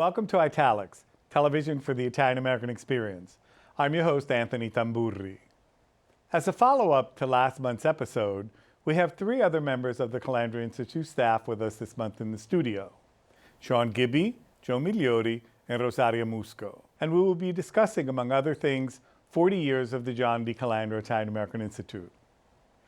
Welcome to Italics, television for the Italian American experience. I'm your host, Anthony Tamburri. As a follow-up to last month's episode, we have three other members of the Calandra Institute staff with us this month in the studio: Siân Gibby, Joan Migliori, and Rosaria Musco. And we will be discussing, among other things, 40 years of the John D. Calandra Italian American Institute.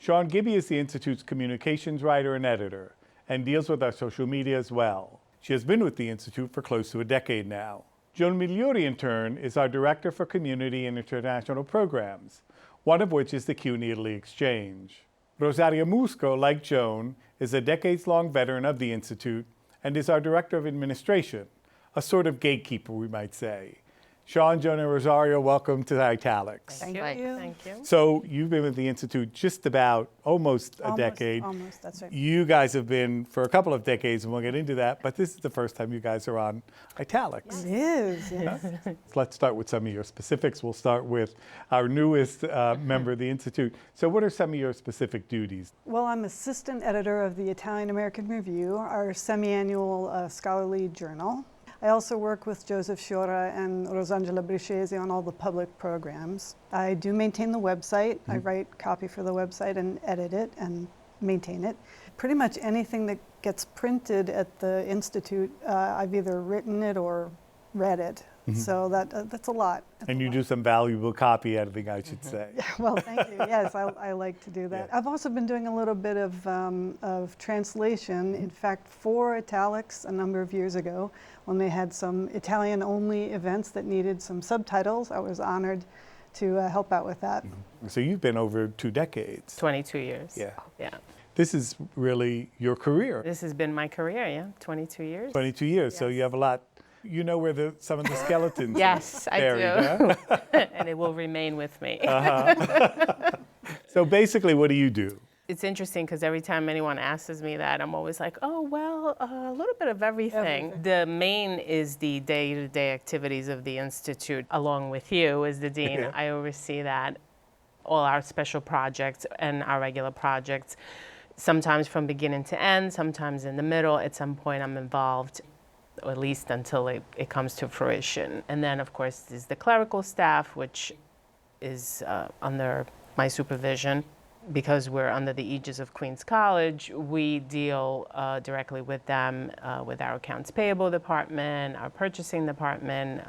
Siân Gibby is the Institute's communications writer and editor, and deals with our social media as well. She has been with the Institute for close to a decade now. Joan Migliori, in turn, is our Director for Community and International Programs, one of which is the CUNY Italy Exchange. Rosaria Musco, like Joan, is a decades-long veteran of the Institute and is our Director of Administration, a sort of gatekeeper, we might say. Siân, Joan, and Rosaria, welcome to Italics. Thank you. Thank you. So you've been with the Institute just about almost a decade. Almost, that's right. You guys have been for a couple of decades, and we'll get into that, but this is the first time you guys are on Italics. It is, yes. So let's start with some of your specifics. We'll start with our newest member of the Institute. So what are some of your specific duties? Well, I'm assistant editor of the Italian American Review, our semi-annual scholarly journal. I also work with Joseph Fiora and Rosangela Briscesi on all the public programs. I do maintain the website. I write copy for the website and edit it and maintain it. Pretty much anything that gets printed at the Institute, I've either written it or read it. So that's a lot. And you do some valuable copy editing, I should say. Well, thank you. Yes, I like to do that. Yeah. I've also been doing a little bit of translation. In fact, for Italics a number of years ago, when they had some Italian-only events that needed some subtitles, I was honored to help out with that. So you've been over 2 decades. 22 years. Yeah. Yeah. This is really your career. This has been my career, yeah. 22 years. 22 years, so you have a lot. You know where some of the skeletons Yes, are I buried, do. huh? And it will remain with me. So basically, what do you do? It's interesting because every time anyone asks me that, I'm always like, oh, well, a little bit of everything. The main is the day-to-day activities of the Institute, along with you as the dean. Yeah. I oversee that, all our special projects and our regular projects, sometimes from beginning to end, sometimes in the middle. At some point, I'm involved, or at least until it comes to fruition. And then, of course, there's the clerical staff, which is under my supervision. Because we're under the aegis of Queens College, we deal directly with them, with our accounts payable department, our purchasing department,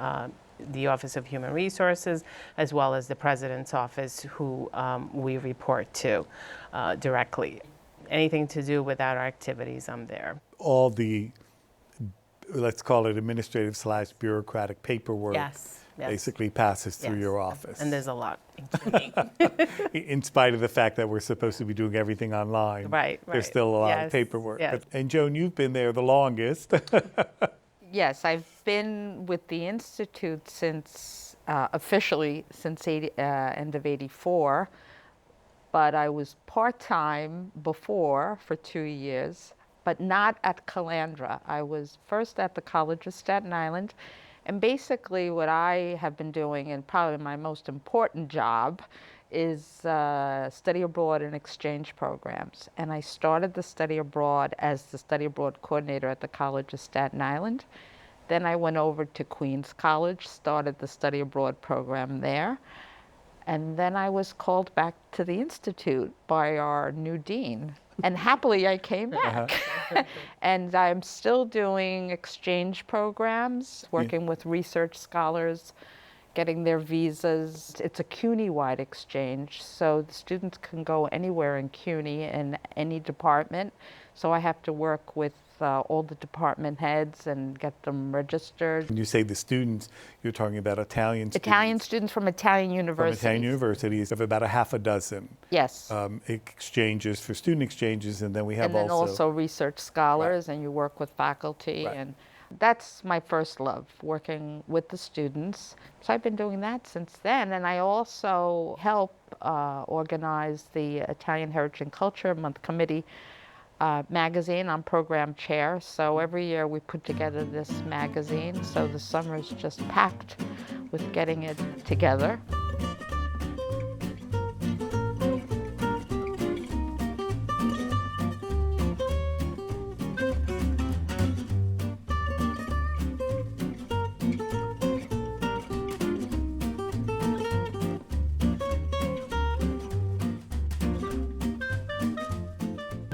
the Office of Human Resources, as well as the President's office, who we report to directly. Anything to do with our activities, I'm there. All the, let's call it administrative/bureaucratic paperwork, Yes. basically passes through Yes. your office. And there's a lot, including. In spite of the fact that we're supposed to be doing everything online, Right. there's still a lot of Yes, paperwork. yes. And Joan, you've been there the longest. Yes, I've been with the Institute since, officially since end of '84, but I was part-time before for 2 years, but not at Calandra. I was first at the College of Staten Island, and basically what I have been doing, and probably my most important job, is study abroad and exchange programs. And I started the study abroad as the study abroad coordinator at the College of Staten Island. Then I went over to Queens College, started the study abroad program there. And then I was called back to the Institute by our new dean. And happily I came back. And I'm still doing exchange programs, working with research scholars, getting their visas. It's a CUNY-wide exchange, so the students can go anywhere in CUNY in any department. So I have to work with all the department heads and get them registered. When you say the students, you're talking about Italian students. Italian students from Italian From universities. Italian universities of about a half a dozen. Yes. Exchanges for student exchanges, and then we have And then also research scholars, and you work with faculty. Right. And that's my first love, working with the students. So I've been doing that since then. And I also help organize the Italian Heritage and Culture Month Committee magazine. I'm program chair, so every year we put together this magazine. So the summer is just packed with getting it together.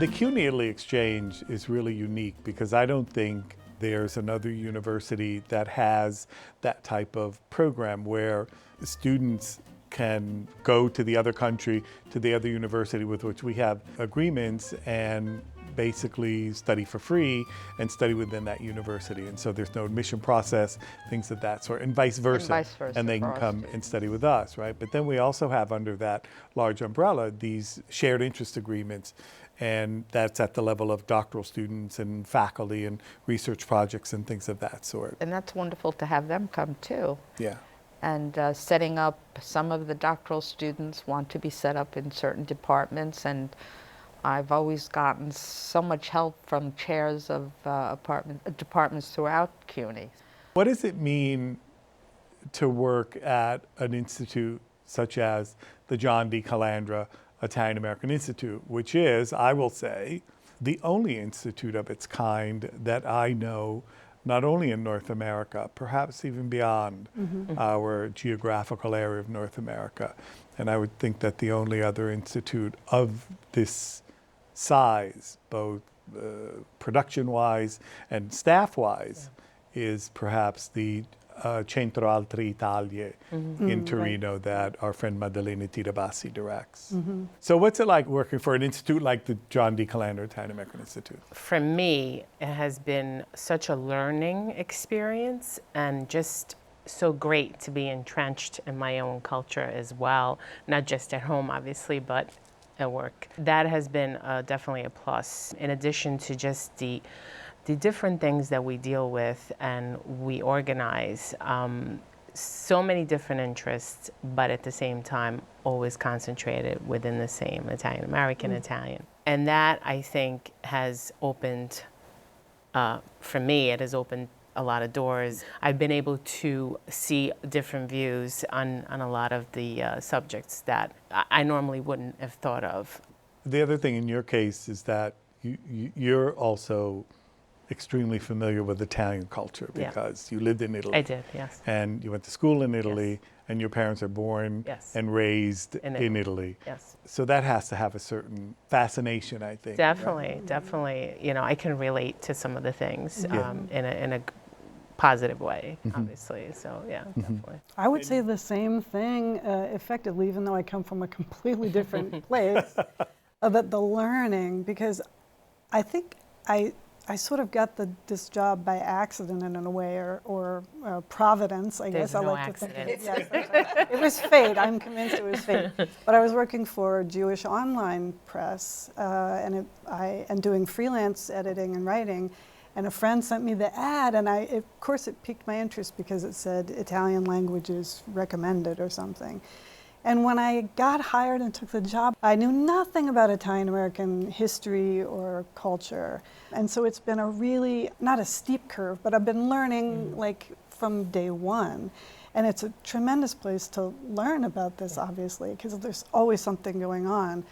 The CUNY Italy Exchange is really unique because I don't think there's another university that has that type of program where students can go to the other country, to the other university with which we have agreements, and basically study for free and study within that university. And so there's no admission process, things of that sort, and vice versa. And they can come and study with us, right? But then we also have under that large umbrella these shared interest agreements, and that's at the level of doctoral students and faculty and research projects and things of that sort. And that's wonderful to have them come too. Yeah. And setting up, some of the doctoral students want to be set up in certain departments, and I've always gotten so much help from chairs of departments throughout CUNY. What does it mean to work at an institute such as the John D. Calandra Italian American Institute, which is, I will say, the only institute of its kind that I know, not only in North America, perhaps even beyond our geographical area of North America. And I would think that the only other institute of this size, both production-wise and staff-wise, is perhaps the Centro Altre Italie in Torino that our friend Maddalena Tirabassi directs. So what's it like working for an institute like the John D. Calandra Italian American Institute? For me, it has been such a learning experience and just so great to be entrenched in my own culture as well, not just at home, obviously, but at work. That has been definitely a plus, in addition to just the different things that we deal with and we organize. So many different interests, but at the same time, always concentrated within the same Italian American Italian. And that, I think, has opened, for me, it has opened a lot of doors. I've been able to see different views on a lot of the subjects that I normally wouldn't have thought of. The other thing in your case is that you're also extremely familiar with Italian culture because you lived in Italy. I did, yes. And you went to school in Italy, and your parents are born and raised in Italy. Yes. So that has to have a certain fascination, I think. Definitely, definitely. You know, I can relate to some of the things in a positive way, obviously. So yeah, definitely. I would say the same thing effectively, even though I come from a completely different place, about the learning, because I think I sort of got this job by accident in a way, or providence, I guess. There's no like to think of it. accidents. Yes, it was fate. I'm convinced it was fate. But I was working for a Jewish online press and doing freelance editing and writing. And a friend sent me the ad, and of course it piqued my interest because it said Italian languages recommended or something. And when I got hired and took the job, I knew nothing about Italian American history or culture. And so it's been a really, not a steep curve, but I've been learning like from day one. And it's a tremendous place to learn about this, obviously, because there's always something going on.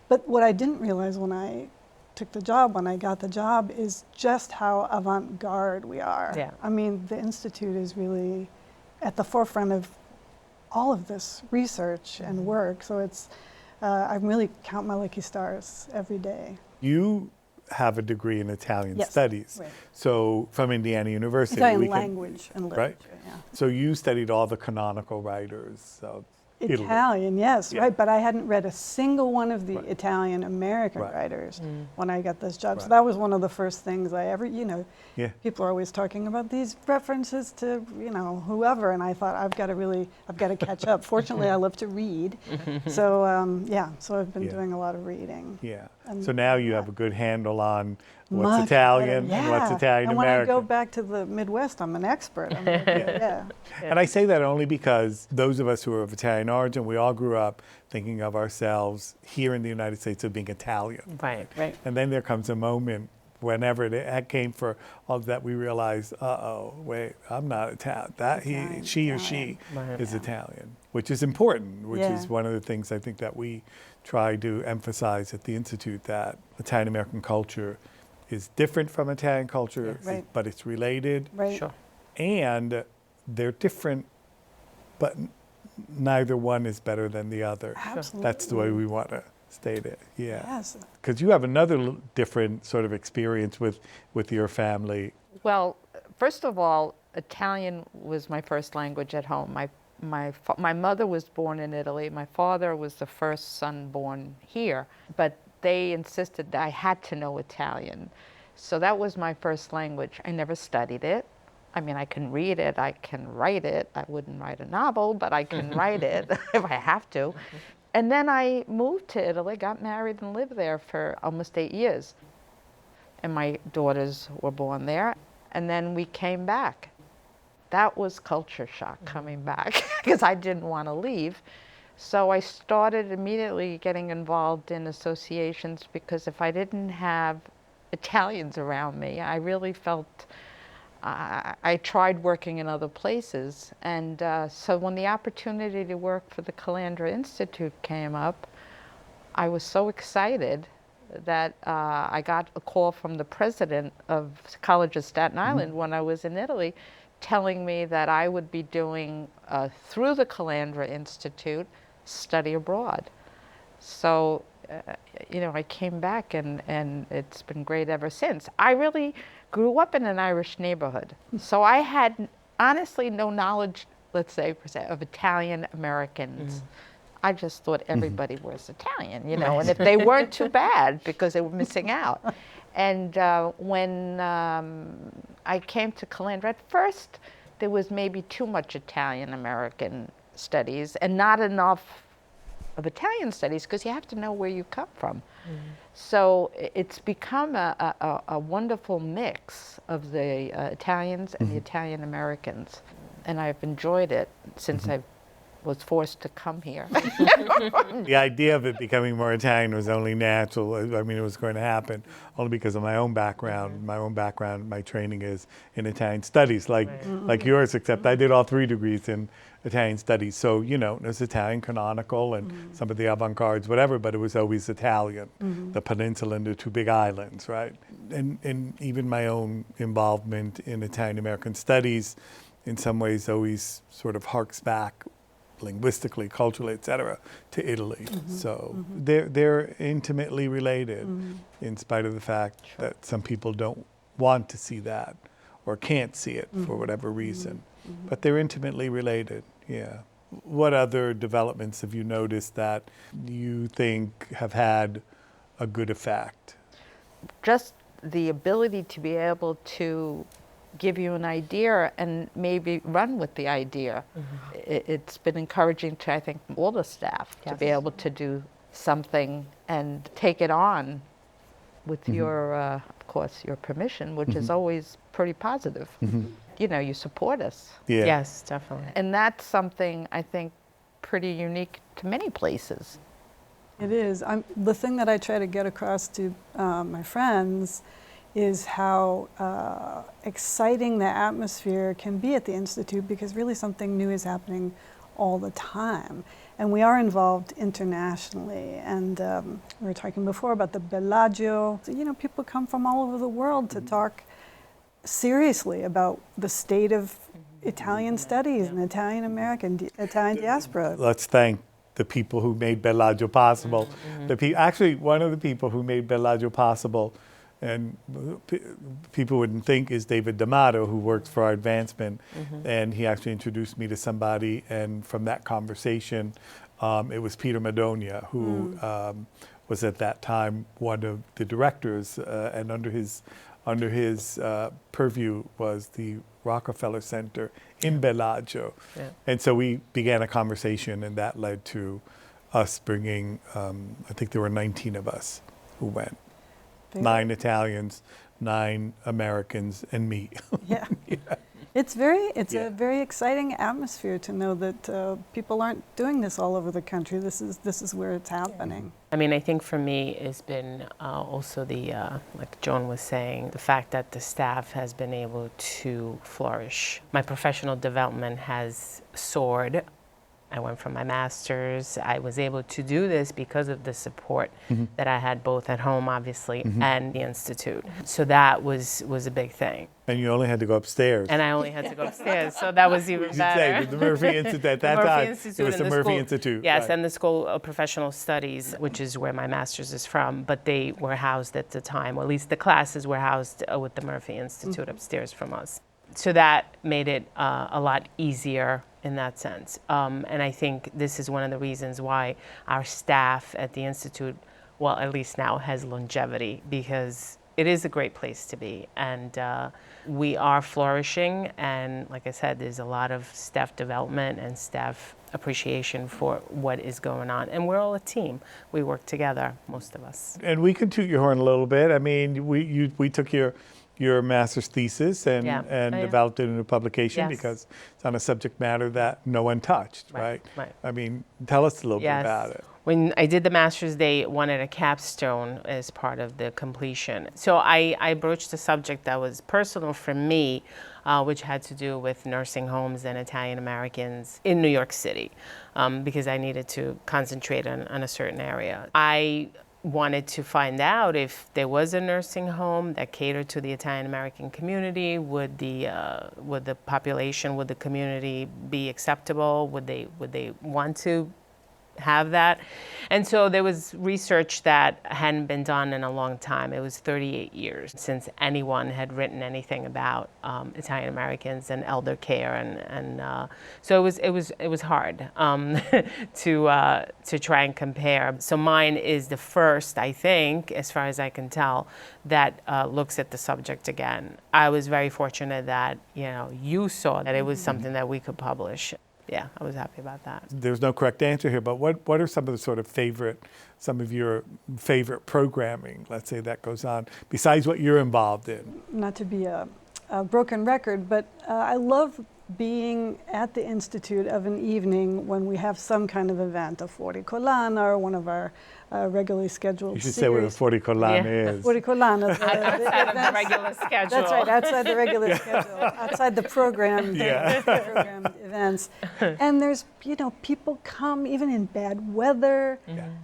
But what I didn't realize when I got the job, is just how avant-garde we are. Yeah. I mean, the Institute is really at the forefront of all of this research and work. So it's, I really count my lucky stars every day. You have a degree in Italian studies. Right. So from Indiana University. Italian language and literature, right? So you studied all the canonical writers of Italy. Italian, yes, Yeah. right. But I hadn't read a single one of the Right. Italian American Right. writers when I got this job. So Right. that was one of the first things I ever, Yeah. people are always talking about these references to, whoever. And I thought, I've got to catch up. Fortunately, I love to read. So, so I've been doing a lot of reading. Yeah. And So now you have a good handle on what's Much Italian better. and what's Italian And when I American. go back to the Midwest, I'm an expert. I'm like, yeah. And I say that only because those of us who are of Italian origin, we all grew up thinking of ourselves here in the United States as being Italian. Right. Right. And then there comes a moment whenever it came for all of that, we realized, wait, I'm not Italian. Italian, She or she Right. is Italian, which is important, which Yeah. is one of the things I think that we try to emphasize at the Institute, that Italian American culture is different from Italian culture, Yes. Right. but it's related. Right. Sure. And they're different, but neither one is better than the other. Absolutely. That's the way we want to stayed it. Yeah. Yes. Because you have another different sort of experience with your family. Well, first of all, Italian was my first language at home. My mother was born in Italy. My father was the first son born here, but they insisted that I had to know Italian. So that was my first language. I never studied it. I mean, I can read it, I can write it. I wouldn't write a novel, but I can write it if I have to. And then I moved to Italy, got married, and lived there for almost 8 years. And my daughters were born there. And then we came back. That was culture shock, coming back, because I didn't want to leave. So I started immediately getting involved in associations, because if I didn't have Italians around me, I really felt I tried working in other places. And so when the opportunity to work for the Calandra Institute came up, I was so excited that I got a call from the president of College of Staten Island when I was in Italy, telling me that I would be doing, through the Calandra Institute, study abroad. So, you know, I came back, and it's been great ever since. I really grew up in an Irish neighborhood, so I had honestly no knowledge, let's say, per se, of Italian Americans. I just thought everybody was Italian, you know, and if they weren't, too bad, because they were missing out. And when I came to Calandra, at first there was maybe too much Italian American studies and not enough of Italian studies, because you have to know where you come from. So it's become a wonderful mix of the Italians and the Italian Americans. And I've enjoyed it since I was forced to come here. The idea of it becoming more Italian was only natural. I mean, it was going to happen only because of my own background. My training is in Italian studies, like yours, except I did all 3 degrees in Italian studies. So, you know, there's Italian canonical and some of the avant-gardes, whatever, but it was always Italian, the peninsula and the 2 big islands, right? And even my own involvement in Italian American studies in some ways always sort of harks back linguistically, culturally, et cetera, to Italy. So they're intimately related, in spite of the fact that some people don't want to see that or can't see it for whatever reason. But they're intimately related, yeah. What other developments have you noticed that you think have had a good effect? Just the ability to be able to give you an idea and maybe run with the idea. It's been encouraging to, I think, all the staff to be able to do something and take it on with your, of course, your permission, which is always pretty positive. You know, you support us. Yeah. Yes, definitely. And that's something, I think, pretty unique to many places. It is. The thing that I try to get across to my friends is how exciting the atmosphere can be at the Institute, because really something new is happening all the time. And we are involved internationally. And we were talking before about the Bellagio. So, you know, people come from all over the world to talk seriously about the state of Italian studies and Italian American, Italian diaspora. Let's thank the people who made Bellagio possible. Actually, one of the people who made Bellagio possible, and people wouldn't think, is David D'Amato, who works for our advancement. And he actually introduced me to somebody, and from that conversation, it was Peter Madonia, who was at that time one of the directors, and under his purview was the Rockefeller Center in Bellagio. And so we began a conversation, and that led to us bringing, I think there were 19 of us who went. 9 Italians, 9 Americans, and me. Yeah. It's a very exciting atmosphere to know that people aren't doing this all over the country. This is where it's happening. I mean, I think for me it's been also the, like Joan was saying, the fact that the staff has been able to flourish. My professional development has soared I went for my master's. I was able to do this because of the support that I had both at home, obviously, and the Institute. So that was a big thing. And you only had to go upstairs. And I only had to go upstairs, so that was even You should better. say the Murphy Institute at that time. It was the Murphy Institute. Yes, right. and the School of Professional Studies, which is where my master's is from, but they were housed at the time, or at least the classes were housed with the Murphy Institute upstairs from us. So that made it a lot easier in that sense. And I think this is one of the reasons why our staff at the Institute, well, at least now, has longevity, because it is a great place to be. And we are flourishing. And like I said, there's a lot of staff development and staff appreciation for what is going on. And we're all a team. We work together, most of us. And we can toot your horn a little bit. I mean, we took your master's thesis and developed it into publication because it's on a subject matter that no one touched, right? Right. I mean, tell us a little bit about it. When I did the master's, they wanted a capstone as part of the completion. So I broached a subject that was personal for me, which had to do with nursing homes and Italian Americans in New York City, because I needed to concentrate on a certain area. I wanted to find out if there was a nursing home that catered to the Italian American community. Would the population, would the community be acceptable? Would they want to have that? And so there was research that hadn't been done in a long time. It was 38 years since anyone had written anything about Italian Americans and elder care, and so it was hard to try and compare. So mine is the first, I think, as far as I can tell, that looks at the subject again. I was very fortunate that you saw that it was something that we could publish. Yeah, I was happy about that. There's no correct answer here, but what are some of your favorite programming, let's say, that goes on, besides what you're involved in? Not to be a broken record, but I love being at the Institute of an evening when we have some kind of event, a Fuori Collana or one of our regularly scheduled You should series. say what a Fuori Collana is. Fuori Collana. Outside of the regular schedule. That's right, outside the regular schedule, outside the program, program events. And there's, people come even in bad weather,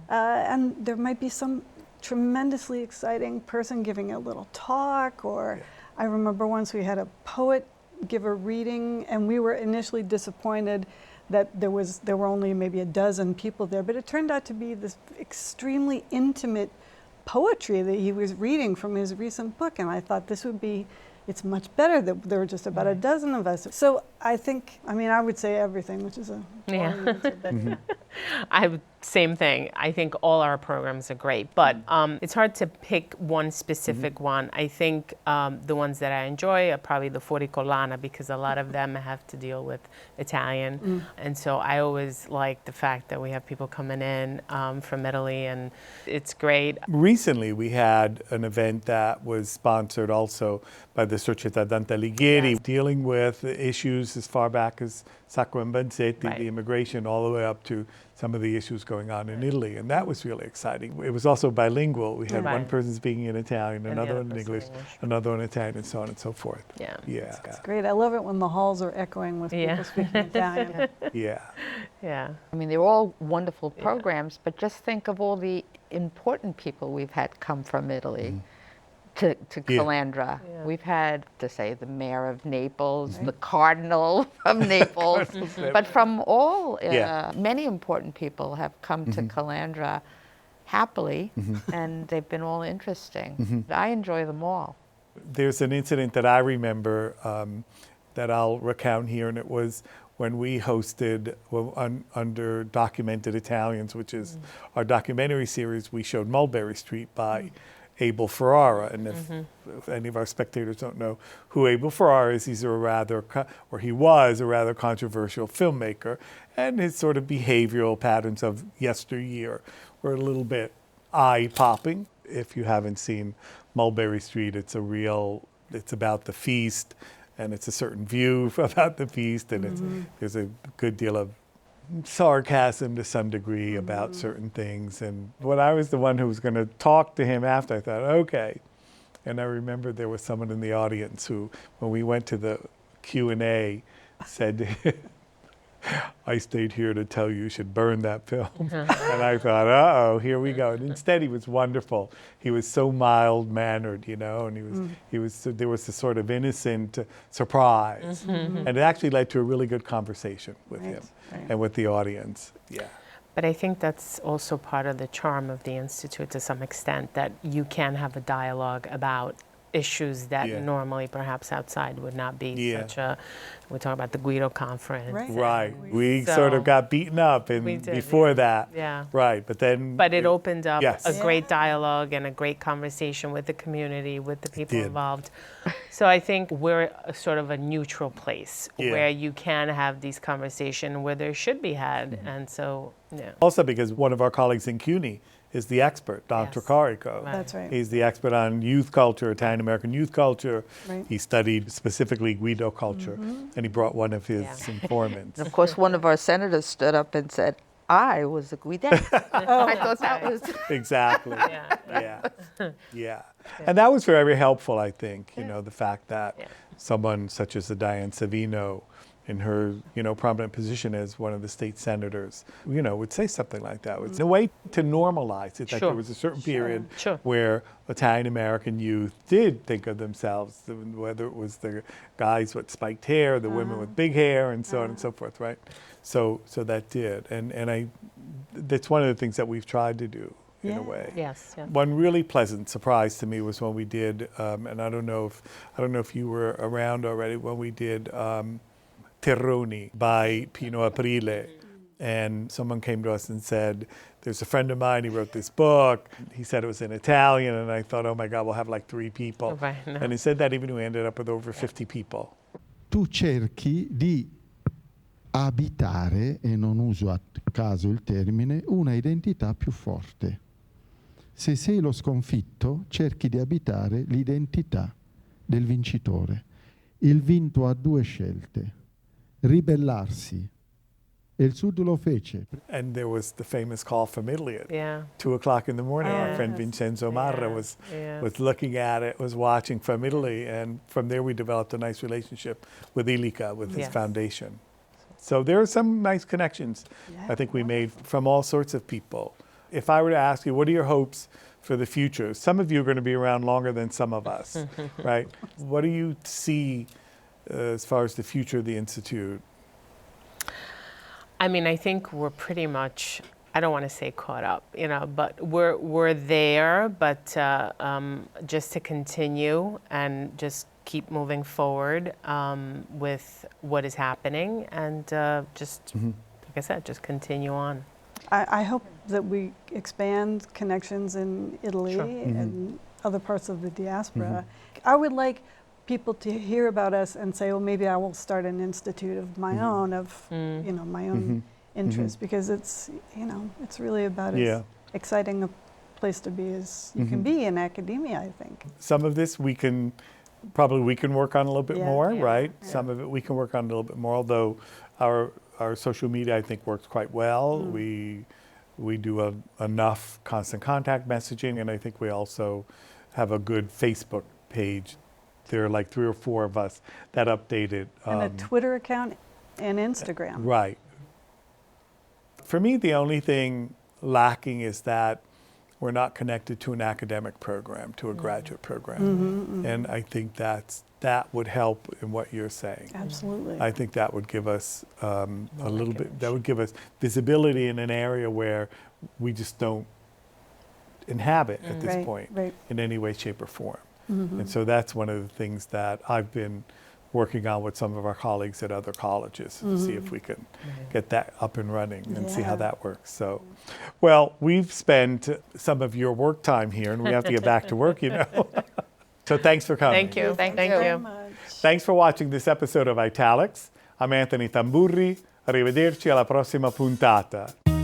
and there might be some tremendously exciting person giving a little talk, or I remember once we had a poet give a reading, and we were initially disappointed that there were only maybe a dozen people there, but it turned out to be this extremely intimate poetry that he was reading from his recent book, and I thought it's much better that there were just about a dozen of us. So I would say everything, which is a boring answer, but same thing. I think all our programs are great, but it's hard to pick one specific one. I think the ones that I enjoy are probably the Fuori Collana, because a lot of them have to deal with Italian. And so I always like the fact that we have people coming in from Italy, and it's great. Recently, we had an event that was sponsored also by the Società Dante Alighieri, dealing with issues as far back as Sacco and Vanzetti, the immigration, all the way up to some of the issues going on in Italy, and that was really exciting. It was also bilingual. We had one person speaking in Italian, another one in English, another one in Italian, and so on and so forth. Yeah. It's great. I love it when the halls are echoing with people speaking Italian. Yeah. I mean, they're all wonderful programs, but just think of all the important people we've had come from Italy. To Calandra. We've had, to say, the mayor of Naples, the cardinal from Naples, but from all, many important people have come to Calandra happily, and they've been all interesting. I enjoy them all. There's an incident that I remember that I'll recount here, and it was when we hosted, under Documented Italians, which is our documentary series, we showed Mulberry Street by Abel Ferrara, and if any of our spectators don't know who Abel Ferrara is, he was a rather controversial filmmaker, and his sort of behavioral patterns of yesteryear were a little bit eye-popping. If you haven't seen Mulberry Street, it's about the feast, and it's a certain view about the feast, and there's a good deal of sarcasm to some degree about certain things. And when I was the one who was going to talk to him after, I thought, okay. And I remember there was someone in the audience who, when we went to the Q&A, said I stayed here to tell you should burn that film. And I thought, uh-oh, here we go. And instead, he was wonderful. He was so mild-mannered, you know, and there was this sort of innocent surprise. And it actually led to a really good conversation with him and with the audience. Yeah. But I think that's also part of the charm of the Institute to some extent, that you can have a dialogue about issues that normally perhaps outside would not be such a, we talk about the Guido Conference. Right. We sort of got beaten up before that. Yeah. Right. But then. But it opened up Yes. a great dialogue and a great conversation with the community, with the people involved. So I think we're a sort of a neutral place where you can have these conversations where there should be had. And so, yeah. Also because one of our colleagues in CUNY is the expert, Dr. Carico. That's right. He's the expert on youth culture, Italian American youth culture. Right. He studied specifically Guido culture, and he brought one of his informants. And of course, one of our senators stood up and said, I was a Guidette. I thought that was... Exactly. Yeah. And that was very helpful, I think, you know, the fact that someone such as Diane Savino, in her, you know, prominent position as one of the state senators, you know, would say something like that. It's a way to normalize it, that there was a certain period where Italian American youth did think of themselves, whether it was the guys with spiked hair, the women with big hair, and so on and so forth, right? So that did, and that's one of the things that we've tried to do in a way. Yes. One really pleasant surprise to me was when we did, and I don't know if you were around already, when we did Terroni by Pino Aprile. And someone came to us and said, there's a friend of mine, he wrote this book. He said it was in Italian, and I thought, oh my God, we'll have like 3 people. And he said that even we ended up with over 50 people. Tu cerchi di abitare, e non uso a caso il termine, una identità più forte. Se sei lo sconfitto, cerchi di abitare l'identità del vincitore. Il vinto ha 2 scelte: ribellarsi, e il Sud lo fece. And there was the famous call from Italy at 2 o'clock in the morning. Our friend Vincenzo Marra was looking at it, was watching from Italy, and from there we developed a nice relationship with Ilica, with his foundation. So there are some nice connections I think we made from all sorts of people. If I were to ask you, what are your hopes for the future? Some of you are going to be around longer than some of us, right? What do you see as far as the future of the Institute? I mean, I think we're pretty much, I don't want to say caught up, you know, but we're there, but just to continue and just keep moving forward with what is happening, and just, like I said, just continue on. I hope that we expand connections in Italy and other parts of the diaspora. I would like people to hear about us and say, well, maybe I will start an institute of my own, of you know, my own interest, because it's, you know, it's really about as exciting a place to be as you can be in academia, I think. Some of this we can work on a little bit more, right? Some of it we can work on a little bit more, although our social media, I think, works quite well. We do enough constant contact messaging, and I think we also have a good Facebook page. There are like 3 or 4 of us that update it. And a Twitter account and Instagram. Right. For me, the only thing lacking is that we're not connected to an academic program, to a graduate program. And I think that would help in what you're saying. Absolutely. I think that would give us a little bit, that would give us visibility in an area where we just don't inhabit at this point in any way, shape, or form. And so that's one of the things that I've been working on with some of our colleagues at other colleges to see if we can get that up and running and see how that works. So, well, we've spent some of your work time here, and we have to get back to work, you know. So thanks for coming. Thank you. Thank Thank you. you. Thanks for watching this episode of Italics. I'm Anthony Tamburri. Arrivederci alla prossima puntata.